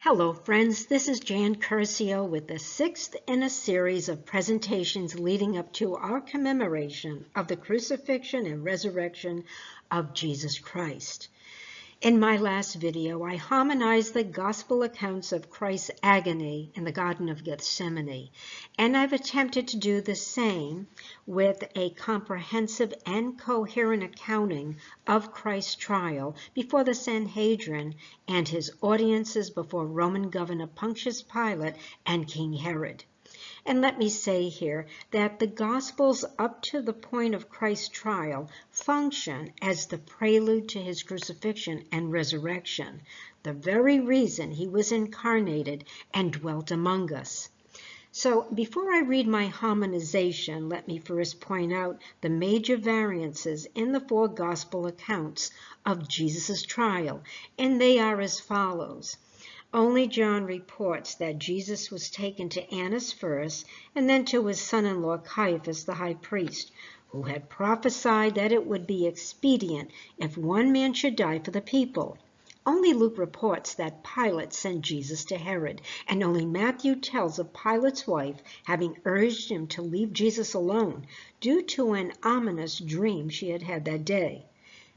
Hello friends, this is Jan Curcio with the sixth in a series of presentations leading up to our commemoration of the crucifixion and resurrection of Jesus Christ. In my last video, I harmonized the gospel accounts of Christ's agony in the Garden of Gethsemane, and I've attempted to do the same with a comprehensive and coherent accounting of Christ's trial before the Sanhedrin and his audiences before Roman Governor Pontius Pilate and King Herod. And let me say here that the Gospels up to the point of Christ's trial function as the prelude to his crucifixion and resurrection, the very reason he was incarnated and dwelt among us. So before I read my harmonization, let me first point out the major variances in the four Gospel accounts of Jesus' trial, and they are as follows. Only John reports that Jesus was taken to Annas first, and then to his son-in-law Caiaphas, the high priest, who had prophesied that it would be expedient if one man should die for the people. Only Luke reports that Pilate sent Jesus to Herod, and only Matthew tells of Pilate's wife having urged him to leave Jesus alone due to an ominous dream she had had that day.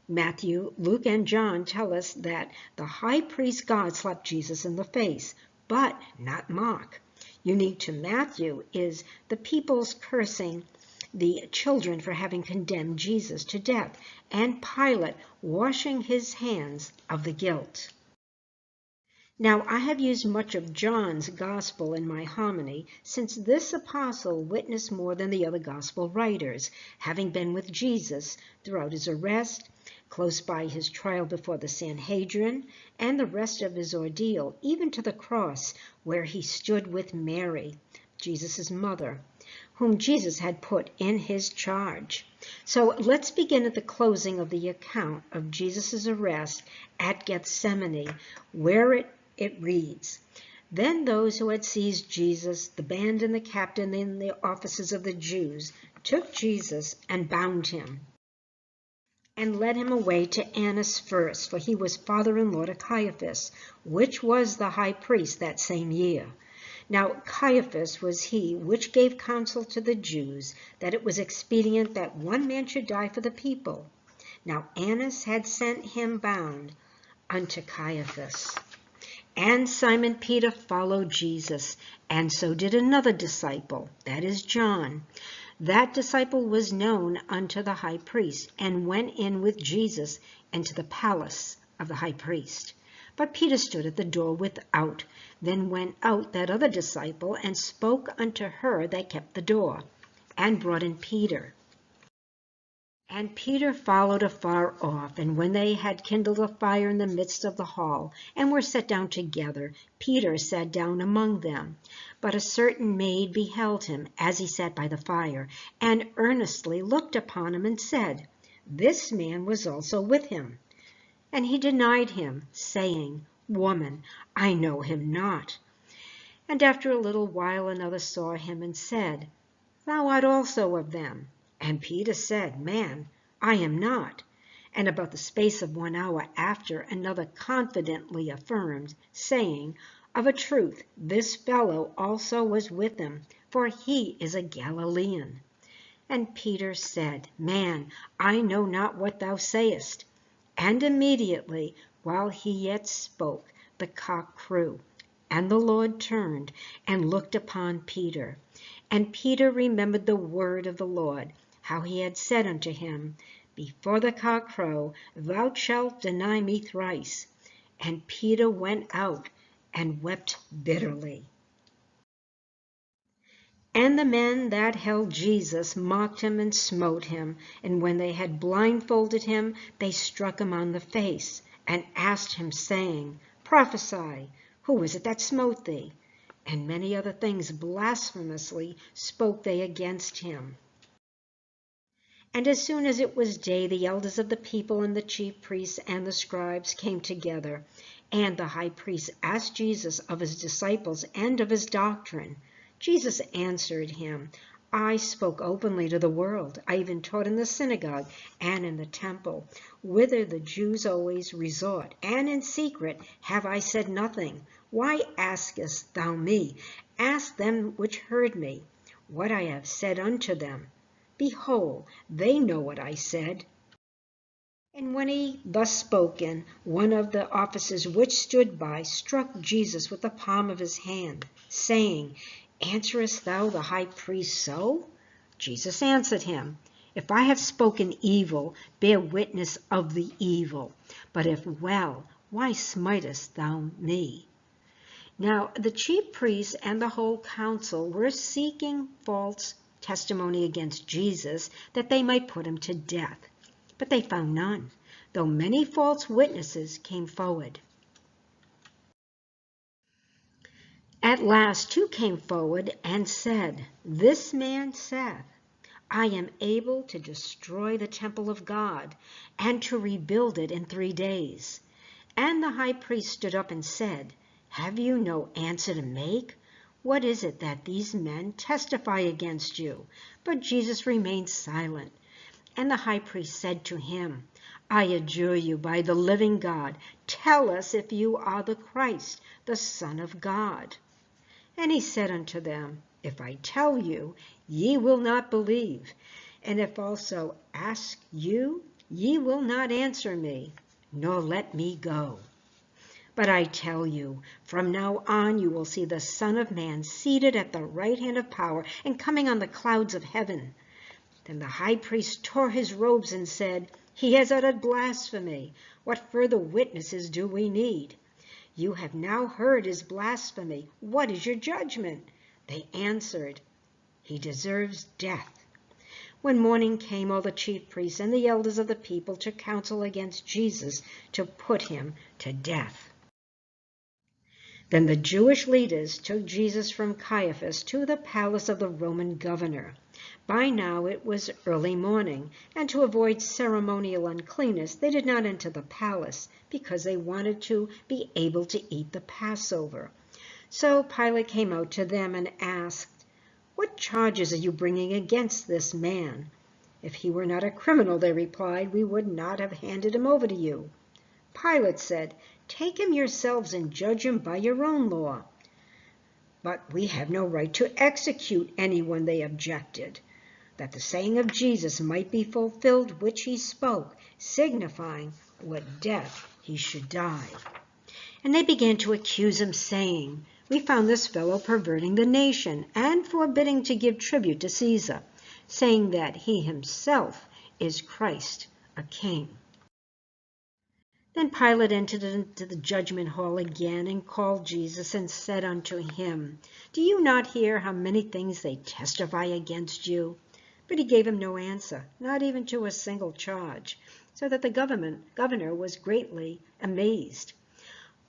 Matthew, Luke, and John tell us that the high priest God slapped Jesus in the face, but not Mark. Unique to Matthew is the people's cursing the children for having condemned Jesus to death, and Pilate washing his hands of the guilt. Now, I have used much of John's gospel in my homily, since this apostle witnessed more than the other gospel writers, having been with Jesus throughout his arrest, close by his trial before the Sanhedrin, and the rest of his ordeal, even to the cross, where he stood with Mary, Jesus' mother, whom Jesus had put in his charge. So let's begin at the closing of the account of Jesus' arrest at Gethsemane, where it reads, "Then those who had seized Jesus, the band and the captain and the officers of the Jews, took Jesus and bound him, and led him away to Annas first, for he was father-in-law to Caiaphas, which was the high priest that same year. Now Caiaphas was he which gave counsel to the Jews that it was expedient that one man should die for the people. Now Annas had sent him bound unto Caiaphas. And Simon Peter followed Jesus, and so did another disciple, that is John. That disciple was known unto the high priest, and went in with Jesus into the palace of the high priest. But Peter stood at the door without. Then went out that other disciple, and spoke unto her that kept the door, and brought in Peter. And Peter followed afar off, and when they had kindled a fire in the midst of the hall, and were set down together, Peter sat down among them. But a certain maid beheld him as he sat by the fire, and earnestly looked upon him, and said, This man was also with him. And he denied him, saying, Woman, I know him not. And after a little while another saw him, and said, Thou art also of them. And Peter said, Man, I am not. And about the space of 1 hour after, another confidently affirmed, saying, Of a truth, this fellow also was with him, for he is a Galilean. And Peter said, Man, I know not what thou sayest. And immediately, while he yet spoke, the cock crew. And the Lord turned and looked upon Peter. And Peter remembered the word of the Lord, how he had said unto him, Before the cock crow, thou shalt deny me thrice. And Peter went out and wept bitterly. And the men that held Jesus mocked him and smote him, and when they had blindfolded him, they struck him on the face, and asked him, saying, Prophesy, who is it that smote thee? And many other things blasphemously spoke they against him. And as soon as it was day, the elders of the people and the chief priests and the scribes came together, and the high priest asked Jesus of his disciples and of his doctrine. Jesus answered him, I spoke openly to the world. I even taught in the synagogue and in the temple, whither the Jews always resort. And in secret have I said nothing. Why askest thou me? Ask them which heard me, what I have said unto them. Behold, they know what I said. And when he thus spoken, one of the officers which stood by struck Jesus with the palm of his hand, saying, Answerest thou the high priest so? Jesus answered him, If I have spoken evil, bear witness of the evil. But if well, why smitest thou me? Now the chief priests and the whole council were seeking false testimony against Jesus, that they might put him to death. But they found none, though many false witnesses came forward. At last two came forward and said, This man saith, I am able to destroy the temple of God and to rebuild it in 3 days. And the high priest stood up and said, Have you no answer to make? What is it that these men testify against you? But Jesus remained silent. And the high priest said to him, I adjure you by the living God, tell us if you are the Christ, the Son of God. And he said unto them, If I tell you, ye will not believe. And if also ask you, ye will not answer me, nor let me go. But I tell you, from now on you will see the Son of Man seated at the right hand of power and coming on the clouds of heaven. Then the high priest tore his robes and said, He has uttered blasphemy. What further witnesses do we need? You have now heard his blasphemy. What is your judgment? They answered, He deserves death. When morning came, all the chief priests and the elders of the people took counsel against Jesus to put him to death. Then the Jewish leaders took Jesus from Caiaphas to the palace of the Roman governor. By now it was early morning, and to avoid ceremonial uncleanness, they did not enter the palace, because they wanted to be able to eat the Passover. So Pilate came out to them and asked, What charges are you bringing against this man? If he were not a criminal, they replied, we would not have handed him over to you. Pilate said, Take him yourselves and judge him by your own law. But we have no right to execute anyone, they objected, that the saying of Jesus might be fulfilled which he spoke, signifying what death he should die. And they began to accuse him, saying, We found this fellow perverting the nation and forbidding to give tribute to Caesar, saying that he himself is Christ, a king. Then Pilate entered into the judgment hall again and called Jesus and said unto him, Do you not hear how many things they testify against you? But he gave him no answer, not even to a single charge, so that the governor was greatly amazed.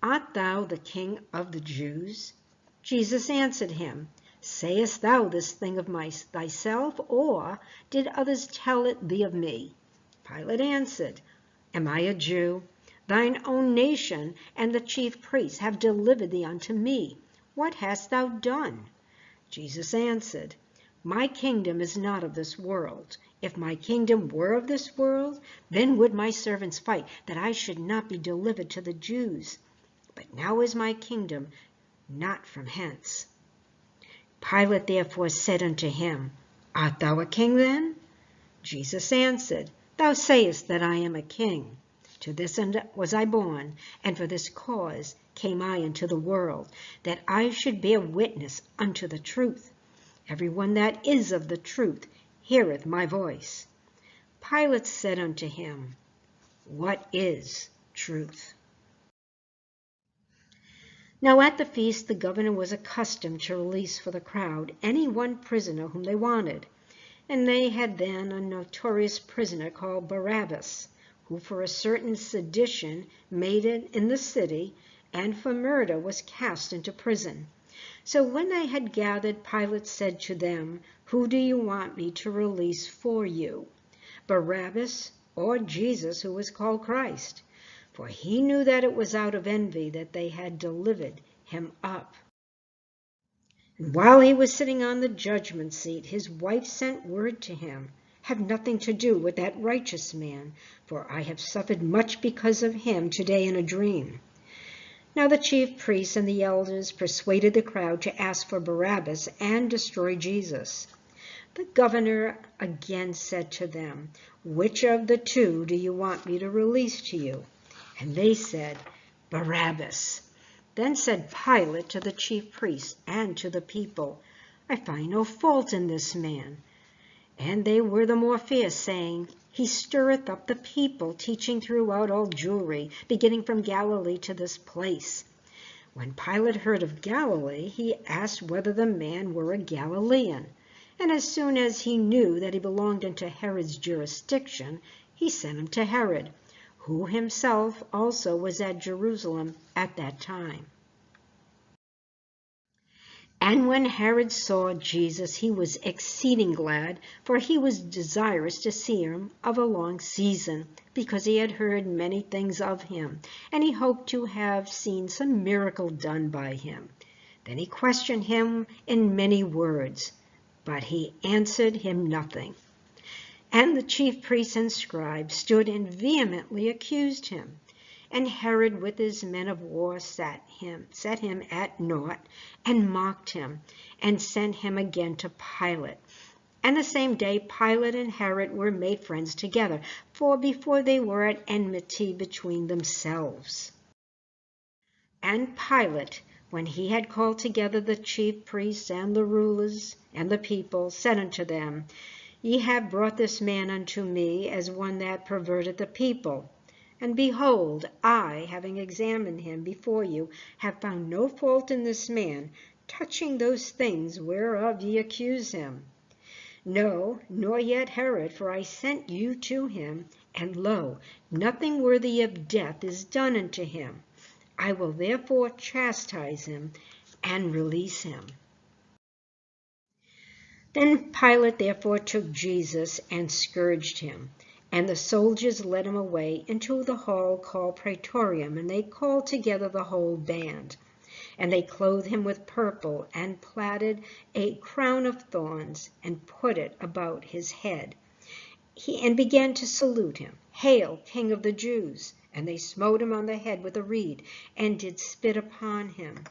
Art thou the king of the Jews? Jesus answered him, Sayest thou this thing of thyself, or did others tell it thee of me? Pilate answered, Am I a Jew? Thine own nation and the chief priests have delivered thee unto me. What hast thou done? Jesus answered, My kingdom is not of this world. If my kingdom were of this world, then would my servants fight, that I should not be delivered to the Jews. But now is my kingdom not from hence. Pilate therefore said unto him, Art thou a king then? Jesus answered, Thou sayest that I am a king. To this end was I born, and for this cause came I into the world, that I should bear witness unto the truth. Everyone that is of the truth heareth my voice. Pilate said unto him, What is truth? Now at the feast the governor was accustomed to release for the crowd any one prisoner whom they wanted. And they had then a notorious prisoner called Barabbas, who for a certain sedition made it in the city, and for murder was cast into prison. So when they had gathered, Pilate said to them, Who do you want me to release for you, Barabbas or Jesus, who was called Christ? For he knew that it was out of envy that they had delivered him up. And while he was sitting on the judgment seat, his wife sent word to him, "Have nothing to do with that righteous man, for I have suffered much because of him today in a dream." Now the chief priests and the elders persuaded the crowd to ask for Barabbas and destroy Jesus. The governor again said to them, "Which of the two do you want me to release to you?" And they said, "Barabbas." Then said Pilate to the chief priests and to the people, "I find no fault in this man." And they were the more fierce, saying, "He stirreth up the people, teaching throughout all Jewry, beginning from Galilee to this place." When Pilate heard of Galilee, he asked whether the man were a Galilean. And as soon as he knew that he belonged into Herod's jurisdiction, he sent him to Herod, who himself also was at Jerusalem at that time. And when Herod saw Jesus, he was exceeding glad, for he was desirous to see him of a long season, because he had heard many things of him, and he hoped to have seen some miracle done by him. Then he questioned him in many words, but he answered him nothing. And the chief priests and scribes stood and vehemently accused him. And Herod with his men of war set him at naught, and mocked him, and sent him again to Pilate. And the same day Pilate and Herod were made friends together, for before they were at enmity between themselves. And Pilate, when he had called together the chief priests and the rulers and the people, said unto them, "Ye have brought this man unto me as one that perverteth the people. And behold, I, having examined him before you, have found no fault in this man, touching those things whereof ye accuse him. No, nor yet Herod, for I sent you to him, and lo, nothing worthy of death is done unto him. I will therefore chastise him and release him." Then Pilate therefore took Jesus and scourged him. And the soldiers led him away into the hall called Praetorium, and they called together the whole band. And they clothed him with purple, and platted a crown of thorns, and put it about his head. And began to salute him, "Hail, King of the Jews!" And they smote him on the head with a reed, and did spit upon him,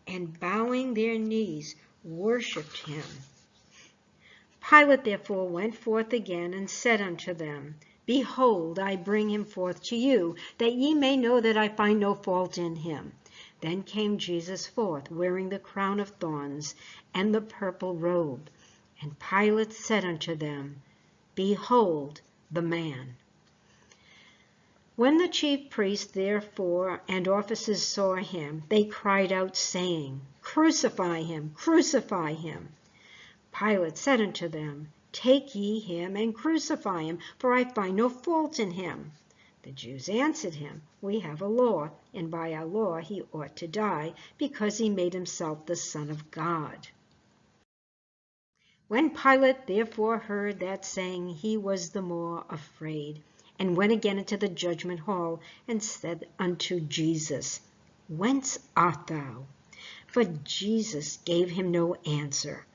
and bowing their knees, worshipped him. Pilate therefore went forth again, and said unto them, "Behold, I bring him forth to you, that ye may know that I find no fault in him." Then came Jesus forth, wearing the crown of thorns and the purple robe. And Pilate said unto them, "Behold the man." When the chief priests therefore and officers saw him, they cried out, saying, "Crucify him, crucify him." Pilate said unto them, "Take ye him and crucify him, for I find no fault in him." The Jews answered him, "We have a law, and by our law he ought to die, because he made himself the Son of God." When Pilate therefore heard that saying, he was the more afraid, and went again into the judgment hall, and said unto Jesus, "Whence art thou?" But Jesus gave him no answer.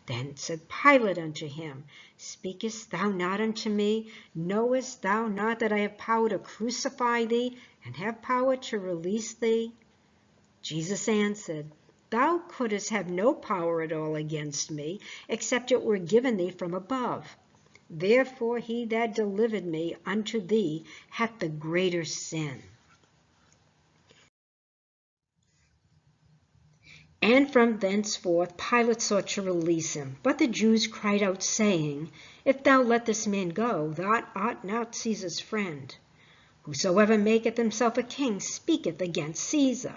Then said Pilate unto him, "Speakest thou not unto me? Knowest thou not that I have power to crucify thee, and have power to release thee?" Jesus answered, "Thou couldst have no power at all against me, except it were given thee from above. Therefore he that delivered me unto thee hath the greater sin." And from thenceforth Pilate sought to release him. But the Jews cried out, saying, "If thou let this man go, thou art not Caesar's friend. Whosoever maketh himself a king speaketh against Caesar."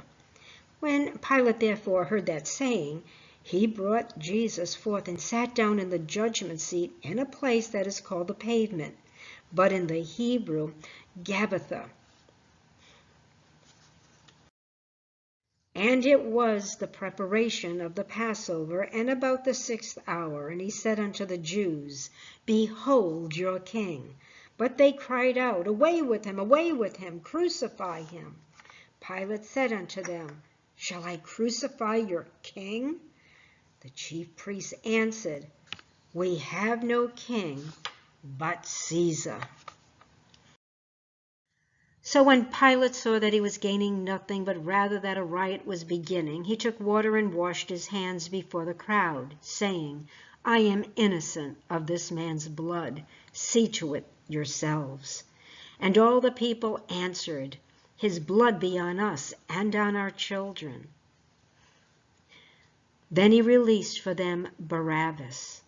When Pilate therefore heard that saying, he brought Jesus forth and sat down in the judgment seat in a place that is called the Pavement, but in the Hebrew, Gabbatha. And it was the preparation of the Passover, and about the 6th hour. And he said unto the Jews, "Behold your king." But they cried out, away with him, crucify him." Pilate said unto them, "Shall I crucify your king?" The chief priests answered, "We have no king but Caesar." So when Pilate saw that he was gaining nothing, but rather that a riot was beginning, he took water and washed his hands before the crowd, saying, "I am innocent of this man's blood. See to it yourselves." And all the people answered, "His blood be on us and on our children." Then he released for them Barabbas.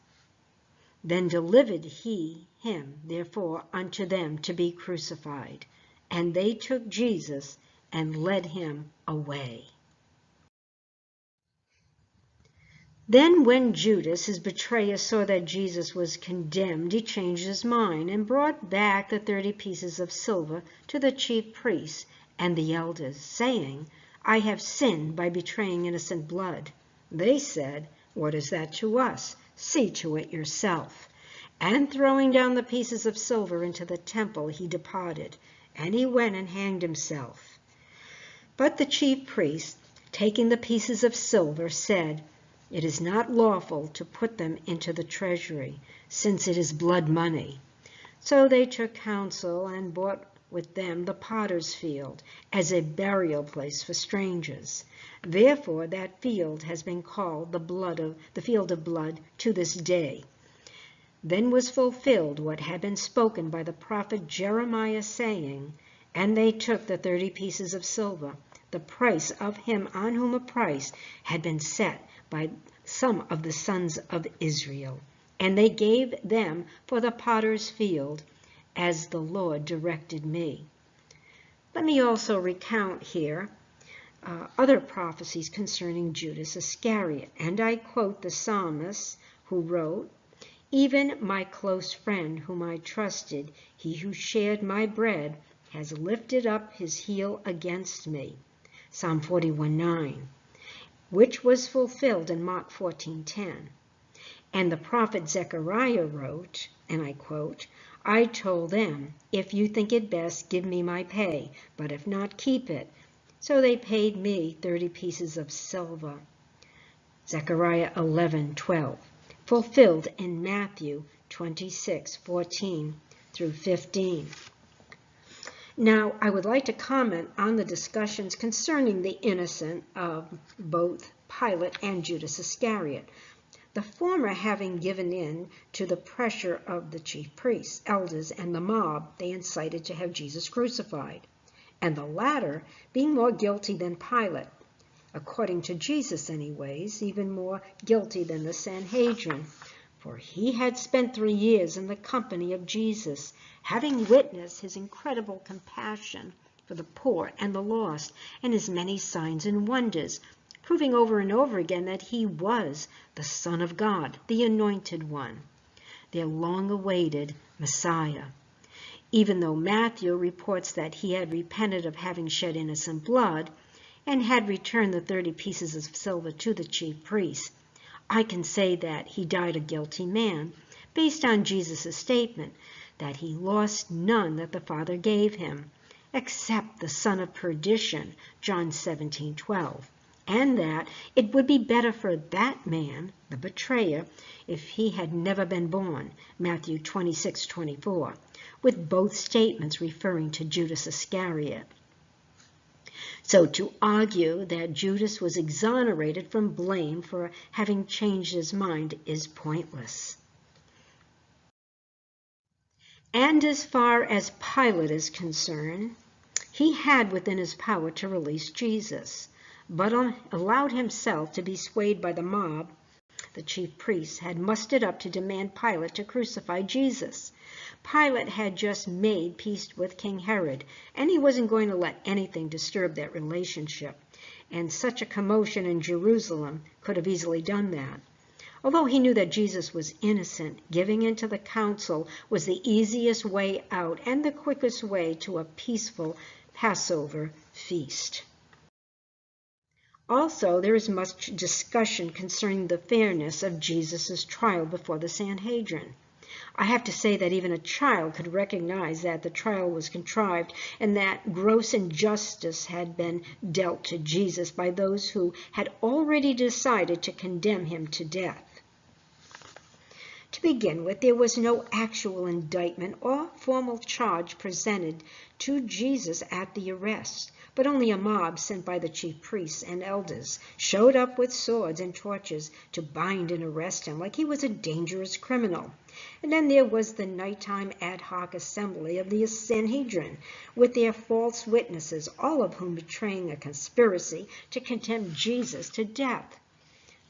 Then delivered he him, therefore, unto them to be crucified. And they took Jesus and led him away. Then when Judas, his betrayer, saw that Jesus was condemned, he changed his mind and brought back the 30 pieces of silver to the chief priests and the elders, saying, "I have sinned by betraying innocent blood." They said, "What is that to us? See to it yourself." And throwing down the pieces of silver into the temple, he departed, and he went and hanged himself. But the chief priests, taking the pieces of silver, said, "It is not lawful to put them into the treasury, since it is blood money." So they took counsel and bought with them the potter's field as a burial place for strangers. Therefore that field has been called the field of blood to this day. Then was fulfilled what had been spoken by the prophet Jeremiah, saying, "And they took the 30 pieces of silver, the price of him on whom a price had been set by some of the sons of Israel, and they gave them for the potter's field, as the Lord directed me." Let me also recount here other prophecies concerning Judas Iscariot, and I quote the psalmist who wrote, "Even my close friend whom I trusted, he who shared my bread, has lifted up his heel against me." Psalm 41:9, which was fulfilled in Mark 14:10. And the prophet Zechariah wrote, and I quote, "I told them, if you think it best, give me my pay, but if not, keep it." So they paid me 30 pieces of silver. Zechariah 11:12. Fulfilled in Matthew 26:14 through 15. Now, I would like to comment on the discussions concerning the innocence of both Pilate and Judas Iscariot. The former having given in to the pressure of the chief priests, elders, and the mob they incited to have Jesus crucified, and the latter being more guilty than Pilate, according to Jesus anyways, even more guilty than the Sanhedrin, for he had spent 3 years in the company of Jesus, having witnessed his incredible compassion for the poor and the lost, and his many signs and wonders, proving over and over again that he was the Son of God, the Anointed One, their long-awaited Messiah. Even though Matthew reports that he had repented of having shed innocent blood, and had returned the 30 pieces of silver to the chief priests, I can say that he died a guilty man, based on Jesus' statement that he lost none that the Father gave him, except the son of perdition, John 17:12, and that it would be better for that man, the betrayer, if he had never been born, Matthew 26:24, with both statements referring to Judas Iscariot. So to argue that Judas was exonerated from blame for having changed his mind is pointless. And as far as Pilate is concerned, he had within his power to release Jesus, but allowed himself to be swayed by the mob. The chief priests had mustered up to demand Pilate to crucify Jesus. Pilate had just made peace with King Herod, and he wasn't going to let anything disturb that relationship. And such a commotion in Jerusalem could have easily done that. Although he knew that Jesus was innocent, giving in to the council was the easiest way out and the quickest way to a peaceful Passover feast. Also, there is much discussion concerning the fairness of Jesus' trial before the Sanhedrin. I have to say that even a child could recognize that the trial was contrived and that gross injustice had been dealt to Jesus by those who had already decided to condemn him to death. To begin with, there was no actual indictment or formal charge presented to Jesus at the arrest, but only a mob sent by the chief priests and elders showed up with swords and torches to bind and arrest him like he was a dangerous criminal. And then there was the nighttime ad hoc assembly of the Sanhedrin with their false witnesses, all of whom betraying a conspiracy to condemn Jesus to death.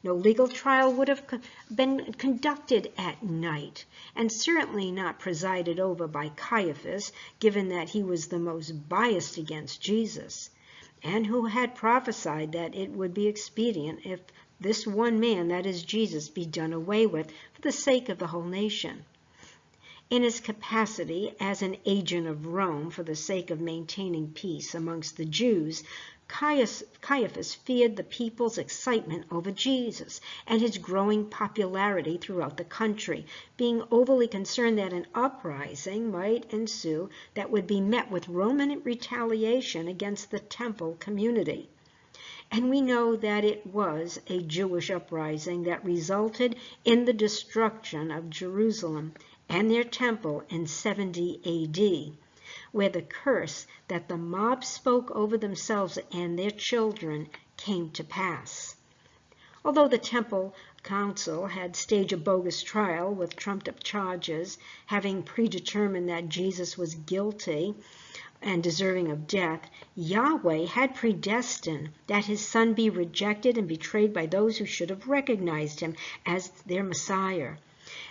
No legal trial would have been conducted at night, and certainly not presided over by Caiaphas, given that he was the most biased against Jesus, and who had prophesied that it would be expedient if this one man, that is Jesus, be done away with for the sake of the whole nation. In his capacity as an agent of Rome for the sake of maintaining peace amongst the Jews, Caiaphas feared the people's excitement over Jesus and his growing popularity throughout the country, being overly concerned that an uprising might ensue that would be met with Roman retaliation against the temple community. And we know that it was a Jewish uprising that resulted in the destruction of Jerusalem and their temple in 70 A.D., where the curse that the mob spoke over themselves and their children came to pass. Although the temple council had staged a bogus trial with trumped-up charges, having predetermined that Jesus was guilty and deserving of death, Yahweh had predestined that his son be rejected and betrayed by those who should have recognized him as their Messiah.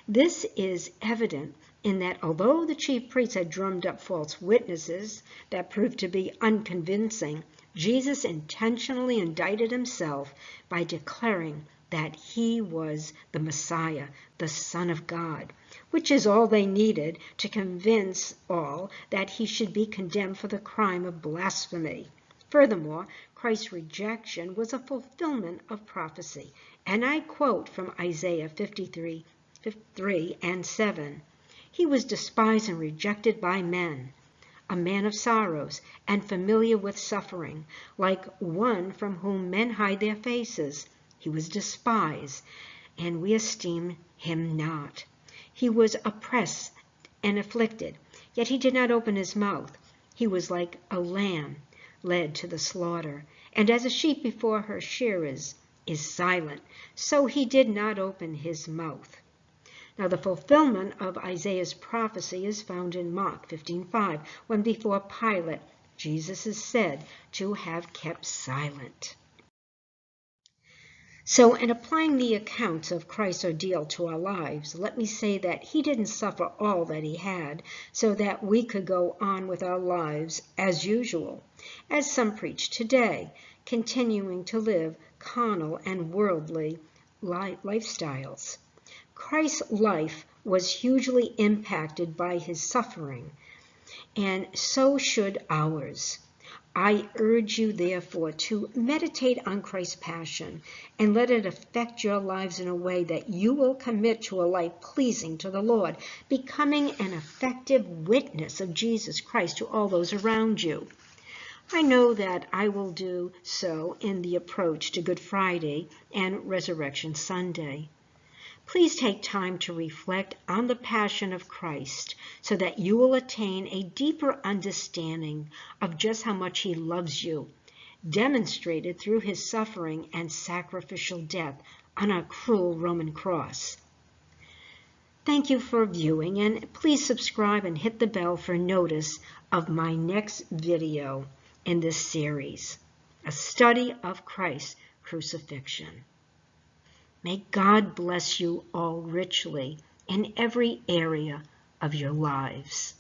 This is evident in that although the chief priests had drummed up false witnesses that proved to be unconvincing, Jesus intentionally indicted himself by declaring that he was the Messiah, the Son of God, which is all they needed to convince all that he should be condemned for the crime of blasphemy. Furthermore, Christ's rejection was a fulfillment of prophecy, and I quote from Isaiah 53 and 7. He was despised and rejected by men, a man of sorrows and familiar with suffering, like one from whom men hide their faces. He was despised, and we esteem him not. He was oppressed and afflicted, yet he did not open his mouth. He was like a lamb led to the slaughter, and as a sheep before her shearers is silent, so he did not open his mouth. Now the fulfillment of Isaiah's prophecy is found in Mark 15:5, when before Pilate, Jesus is said to have kept silent. So in applying the accounts of Christ's ordeal to our lives, let me say that he didn't suffer all that he had so that we could go on with our lives as usual, as some preach today, continuing to live carnal and worldly lifestyles. Christ's life was hugely impacted by his suffering, and so should ours. I urge you, therefore, to meditate on Christ's passion and let it affect your lives in a way that you will commit to a life pleasing to the Lord, becoming an effective witness of Jesus Christ to all those around you. I know that I will do so in the approach to Good Friday and Resurrection Sunday. Please take time to reflect on the passion of Christ so that you will attain a deeper understanding of just how much he loves you, demonstrated through his suffering and sacrificial death on a cruel Roman cross. Thank you for viewing, and please subscribe and hit the bell for notice of my next video in this series, a study of Christ's crucifixion. May God bless you all richly in every area of your lives.